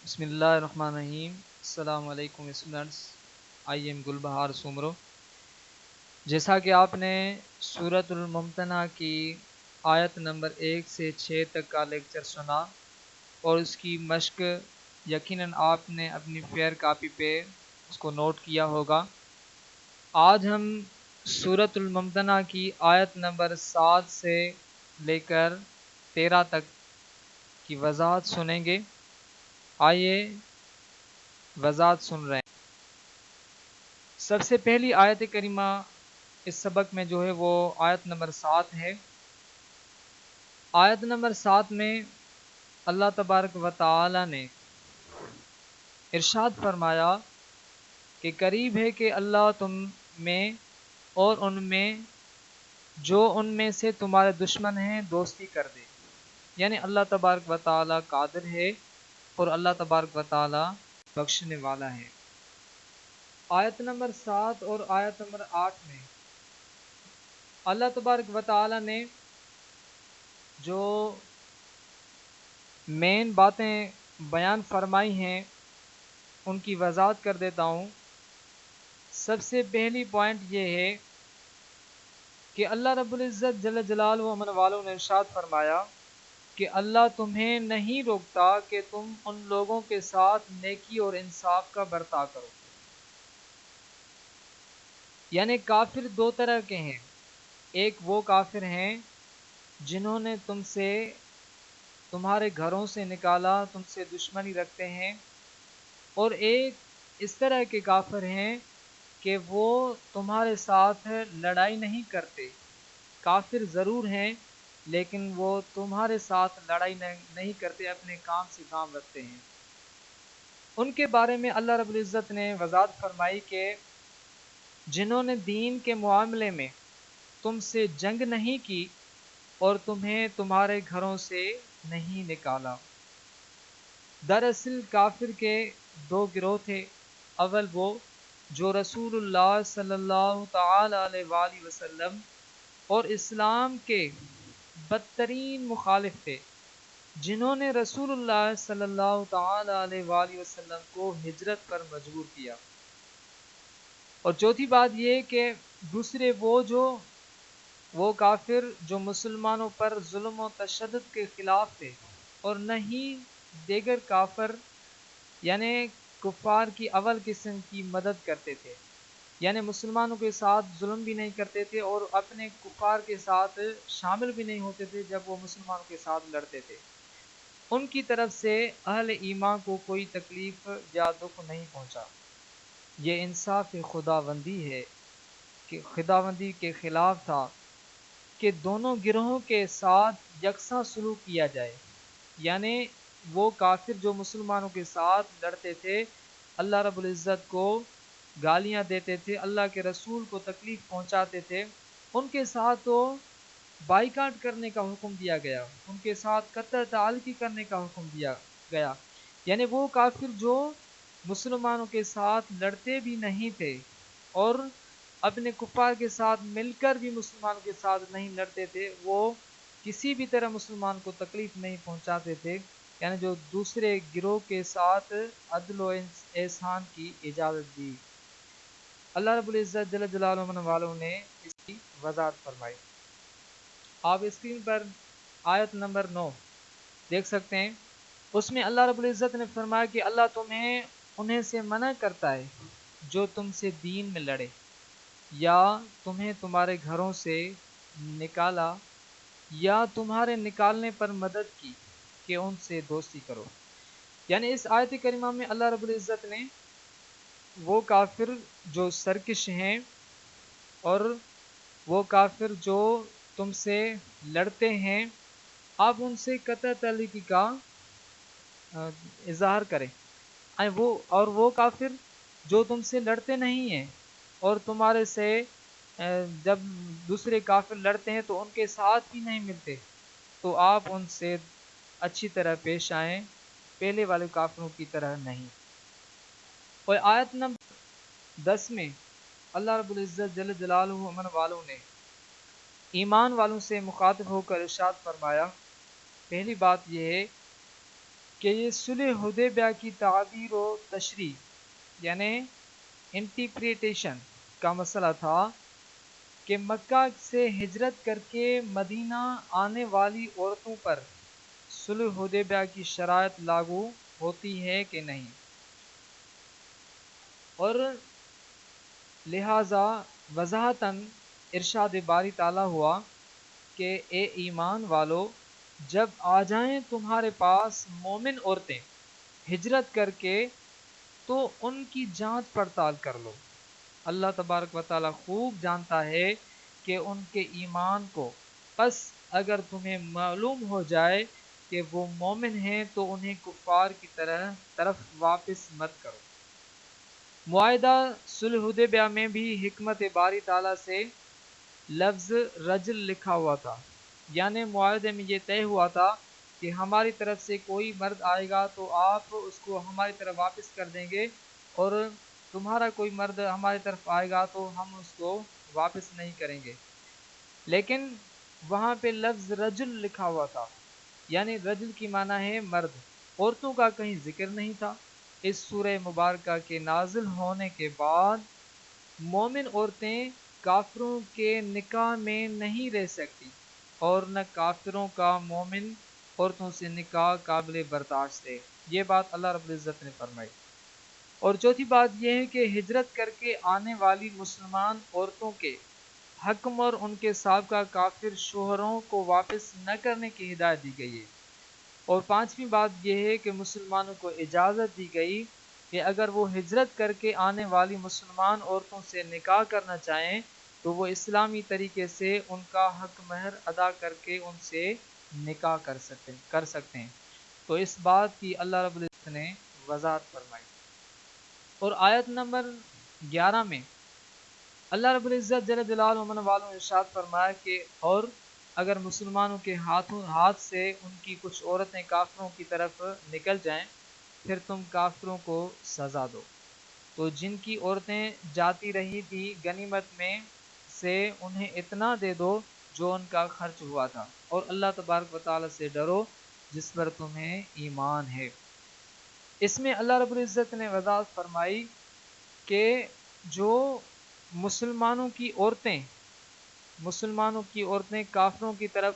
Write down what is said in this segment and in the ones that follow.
بسم اللہ الرحمن الرحیم۔ السلام علیکم اسٹوڈنٹس، آئی ایم گلبہار سومرو۔ جیسا کہ آپ نے سورۃ الممتنہ کی آیت نمبر 1 سے 6 تک کا لیکچر سنا اور اس کی مشق یقیناً آپ نے اپنی فیئر کاپی پہ اس کو نوٹ کیا ہوگا۔ آج ہم سورۃ الممتنہ کی آیت نمبر 7 سے لے کر 13 تک کی وضاحت سنیں گے۔ آئیے وضاحت سن رہے ہیں۔ سب سے پہلی آیت کریمہ اس سبق میں جو ہے وہ آیت نمبر 7 ہے۔ آیت نمبر 7 میں اللہ تبارک و تعالی نے ارشاد فرمایا کہ قریب ہے کہ اللہ تم میں اور ان میں جو ان میں سے تمہارے دشمن ہیں دوستی کر دے، یعنی اللہ تبارک و تعالی قادر ہے اور اللہ تبارک و تعالی بخشنے والا ہے۔ آیت نمبر 7 اور آیت نمبر 8 میں اللہ تبارک و تعالی نے جو مین باتیں بیان فرمائی ہیں ان کی وضاحت کر دیتا ہوں۔ سب سے پہلی پوائنٹ یہ ہے کہ اللہ رب العزت جل جلالہ و امن والوں نے ارشاد فرمایا کہ اللہ تمہیں نہیں روکتا کہ تم ان لوگوں کے ساتھ نیکی اور انصاف کا برتاؤ کرو۔ یعنی کافر دو طرح کے ہیں، ایک وہ کافر ہیں جنہوں نے تم سے تمہارے گھروں سے نکالا، تم سے دشمنی رکھتے ہیں، اور ایک اس طرح کے کافر ہیں کہ وہ تمہارے ساتھ لڑائی نہیں کرتے، کافر ضرور ہیں لیکن وہ تمہارے ساتھ لڑائی نہیں کرتے، اپنے کام سے کام رکھتے ہیں۔ ان کے بارے میں اللہ رب العزت نے وضاحت فرمائی کہ جنہوں نے دین کے معاملے میں تم سے جنگ نہیں کی اور تمہیں تمہارے گھروں سے نہیں نکالا۔ دراصل کافر کے دو گروہ تھے۔ اول وہ جو رسول اللہ صلی اللہ تعالی علیہ وآلہ وسلم اور اسلام کے بدترین مخالف تھے، جنہوں نے رسول اللہ صلی اللہ تعالی علیہ وآلہ وسلم کو ہجرت پر مجبور کیا۔ اور چوتھی بات یہ کہ دوسرے وہ کافر جو مسلمانوں پر ظلم و تشدد کے خلاف تھے، اور نہ ہی دیگر کافر یعنی کفار کی اول قسم کی مدد کرتے تھے، یعنی مسلمانوں کے ساتھ ظلم بھی نہیں کرتے تھے اور اپنے کفار کے ساتھ شامل بھی نہیں ہوتے تھے جب وہ مسلمانوں کے ساتھ لڑتے تھے۔ ان کی طرف سے اہل ایمان کو کوئی تکلیف یا دکھ نہیں پہنچا۔ یہ انصاف خداوندی ہے کہ خداوندی کے خلاف تھا کہ دونوں گروہوں کے ساتھ یکساں سلوک کیا جائے، یعنی وہ کافر جو مسلمانوں کے ساتھ لڑتے تھے، اللہ رب العزت کو گالیاں دیتے تھے، اللہ کے رسول کو تکلیف پہنچاتے تھے، ان کے ساتھ تو بائیکاٹ کرنے کا حکم دیا گیا، ان کے ساتھ قطع تعلقی کرنے کا حکم دیا گیا۔ یعنی وہ کافر جو مسلمانوں کے ساتھ لڑتے بھی نہیں تھے اور اپنے کفار کے ساتھ مل کر بھی مسلمانوں کے ساتھ نہیں لڑتے تھے، وہ کسی بھی طرح مسلمان کو تکلیف نہیں پہنچاتے تھے، یعنی جو دوسرے گروہ کے ساتھ عدل و احسان کی اجازت دی۔ اللہ رب العزت جل جلالہ والوں نے اس کی وضاحت فرمائی۔ آپ اسکرین پر آیت نمبر 9 دیکھ سکتے ہیں۔ اس میں اللہ رب العزت نے فرمایا کہ اللہ تمہیں انہیں سے منع کرتا ہے جو تم سے دین میں لڑے یا تمہیں تمہارے گھروں سے نکالا یا تمہارے نکالنے پر مدد کی کہ ان سے دوستی کرو۔ یعنی اس آیت کریمہ میں اللہ رب العزت نے وہ کافر جو سرکش ہیں اور وہ کافر جو تم سے لڑتے ہیں، آپ ان سے قطع تعلقی کا اظہار کریں، اور وہ کافر جو تم سے لڑتے نہیں ہیں اور تمہارے سے جب دوسرے کافر لڑتے ہیں تو ان کے ساتھ بھی نہیں ملتے، تو آپ ان سے اچھی طرح پیش آئیں، پہلے والے کافروں کی طرح نہیں۔ اور آیت نمبر 10 میں اللہ رب العزت جل جلالہ امن والوں نے ایمان والوں سے مخاطب ہو کر ارشاد فرمایا۔ پہلی بات یہ ہے کہ یہ صلح حدیبیہ کی تعبیر و تشریح یعنی انٹرپریٹیشن کا مسئلہ تھا کہ مکہ سے ہجرت کر کے مدینہ آنے والی عورتوں پر صلح حدیبیہ کی شرائط لاگو ہوتی ہے کہ نہیں، اور لہٰذا وضاحتاً ارشاد باری تعالیٰ ہوا کہ اے ایمان والو، جب آ جائیں تمہارے پاس مومن عورتیں ہجرت کر کے تو ان کی جانچ پڑتال کر لو۔ اللہ تبارک و تعالیٰ خوب جانتا ہے کہ ان کے ایمان کو، پس اگر تمہیں معلوم ہو جائے کہ وہ مومن ہیں تو انہیں کفار کی طرف واپس مت کرو۔ معاہدہ صلح حدیبیہ میں بھی حکمت باری تعالیٰ سے لفظ رجل لکھا ہوا تھا، یعنی معاہدے میں یہ طے ہوا تھا کہ ہماری طرف سے کوئی مرد آئے گا تو آپ اس کو ہماری طرف واپس کر دیں گے، اور تمہارا کوئی مرد ہماری طرف آئے گا تو ہم اس کو واپس نہیں کریں گے۔ لیکن وہاں پہ لفظ رجل لکھا ہوا تھا، یعنی رجل کی معنی ہے مرد، عورتوں کا کہیں ذکر نہیں تھا۔ اس سورہ مبارکہ کے نازل ہونے کے بعد مومن عورتیں کافروں کے نکاح میں نہیں رہ سکتی، اور نہ کافروں کا مومن عورتوں سے نکاح قابل برداشت ہے۔ یہ بات اللہ رب العزت نے فرمائی۔ اور چوتھی بات یہ ہے کہ ہجرت کر کے آنے والی مسلمان عورتوں کے حکم اور ان کے سابقہ کافر شوہروں کو واپس نہ کرنے کی ہدایت دی گئی ہے۔ اور پانچویں بات یہ ہے کہ مسلمانوں کو اجازت دی گئی کہ اگر وہ ہجرت کر کے آنے والی مسلمان عورتوں سے نکاح کرنا چاہیں تو وہ اسلامی طریقے سے ان کا حق مہر ادا کر کے ان سے نکاح کر سکتے ہیں۔ تو اس بات کی اللہ رب العزت نے وضاحت فرمائی۔ اور آیت نمبر 11 میں اللہ رب العزت جل جلالہ من والوں ارشاد فرمایا کہ اور اگر مسلمانوں کے ہاتھ سے ان کی کچھ عورتیں کافروں کی طرف نکل جائیں پھر تم کافروں کو سزا دو۔ تو جن کی عورتیں جاتی رہی تھی غنیمت میں سے انہیں اتنا دے دو جو ان کا خرچ ہوا تھا، اور اللہ تبارک و تعالیٰ سے ڈرو جس پر تمہیں ایمان ہے۔ اس میں اللہ رب العزت نے وضاحت فرمائی کہ جو مسلمانوں کی عورتیں کافروں کی طرف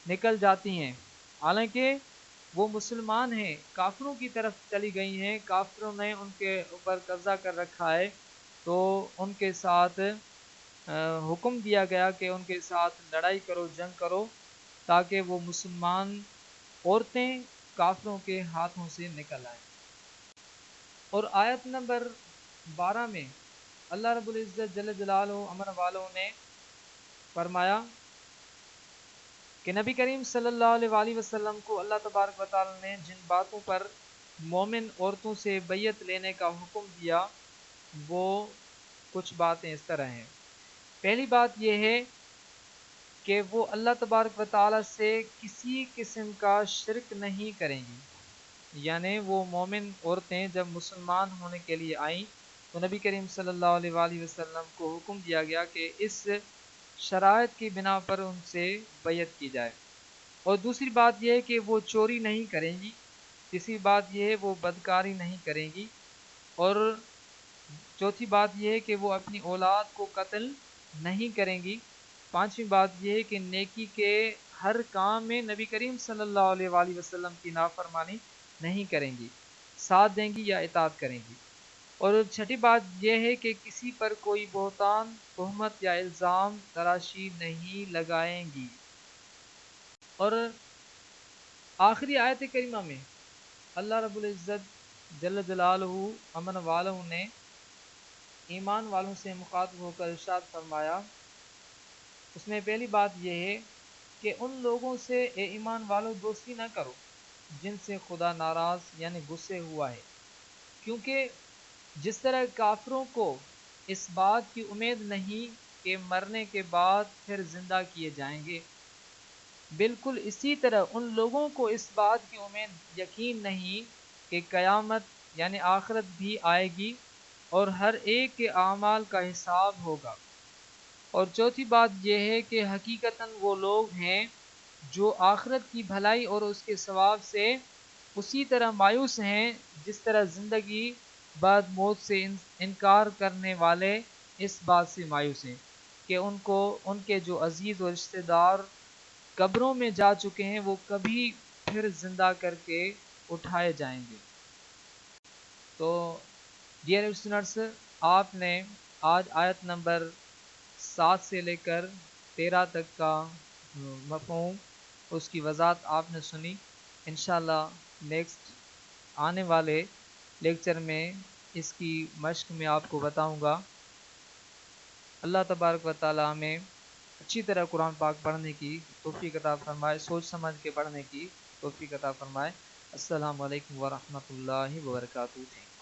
نکل جاتی ہیں، حالانکہ وہ مسلمان ہیں، کافروں کی طرف چلی گئی ہیں، کافروں نے ان کے اوپر قبضہ کر رکھا ہے، تو ان کے ساتھ حکم دیا گیا کہ ان کے ساتھ لڑائی کرو، جنگ کرو، تاکہ وہ مسلمان عورتیں کافروں کے ہاتھوں سے نکل آئیں۔ اور آیت نمبر 12 میں اللہ رب العزت جل جلالہ امر والوں نے فرمایا کہ نبی کریم صلی اللہ علیہ وآلہ وسلم کو اللہ تبارک و تعالی نے جن باتوں پر مومن عورتوں سے بیعت لینے کا حکم دیا وہ کچھ باتیں اس طرح ہیں۔ پہلی بات یہ ہے کہ وہ اللہ تبارک و تعالی سے کسی قسم کا شرک نہیں کریں گی، یعنی وہ مومن عورتیں جب مسلمان ہونے کے لیے آئیں تو نبی کریم صلی اللہ علیہ وآلہ وسلم کو حکم دیا گیا کہ اس شرائط کی بنا پر ان سے بیعت کی جائے۔ اور دوسری بات یہ ہے کہ وہ چوری نہیں کریں گی، تیسری بات یہ ہے وہ بدکاری نہیں کریں گی، اور چوتھی بات یہ ہے کہ وہ اپنی اولاد کو قتل نہیں کریں گی، پانچویں بات یہ ہے کہ نیکی کے ہر کام میں نبی کریم صلی اللہ علیہ وآلہ وسلم کی نافرمانی نہیں کریں گی، ساتھ دیں گی یا اطاعت کریں گی، اور چھٹی بات یہ ہے کہ کسی پر کوئی بہتان، تہمت یا الزام تراشی نہیں لگائیں گی۔ اور آخری آیت کریمہ میں اللہ رب العزت جل جلالہ امن والوں نے ایمان والوں سے مخاطب ہو کر ارشاد فرمایا، اس میں پہلی بات یہ ہے کہ ان لوگوں سے اے ایمان والوں دوستی نہ کرو جن سے خدا ناراض یعنی غصے ہوا ہے، کیونکہ جس طرح کافروں کو اس بات کی امید نہیں کہ مرنے کے بعد پھر زندہ کیے جائیں گے، بالکل اسی طرح ان لوگوں کو اس بات کی امید یقین نہیں کہ قیامت یعنی آخرت بھی آئے گی اور ہر ایک کے اعمال کا حساب ہوگا۔ اور چوتھی بات یہ ہے کہ حقیقتاً وہ لوگ ہیں جو آخرت کی بھلائی اور اس کے ثواب سے اسی طرح مایوس ہیں جس طرح زندگی بعد موت سے انکار کرنے والے اس بات سے مایوس ہیں کہ ان کے جو عزیز و رشتہ دار قبروں میں جا چکے ہیں وہ کبھی پھر زندہ کر کے اٹھائے جائیں گے۔ تو ڈیئر لسنرس، آپ نے آج آیت نمبر 7 سے لے کر 13 تک کا مفہوم، اس کی وضاحت آپ نے سنی۔ انشاءاللہ نیکسٹ آنے والے لیکچر میں اس کی مشق میں آپ کو بتاؤں گا۔ اللہ تبارک و تعالی ہمیں اچھی طرح قرآن پاک پڑھنے کی توفیق عطا فرمائے، سوچ سمجھ کے پڑھنے کی توفیق عطا فرمائے۔ السلام علیکم ورحمۃ اللہ وبرکاتہ۔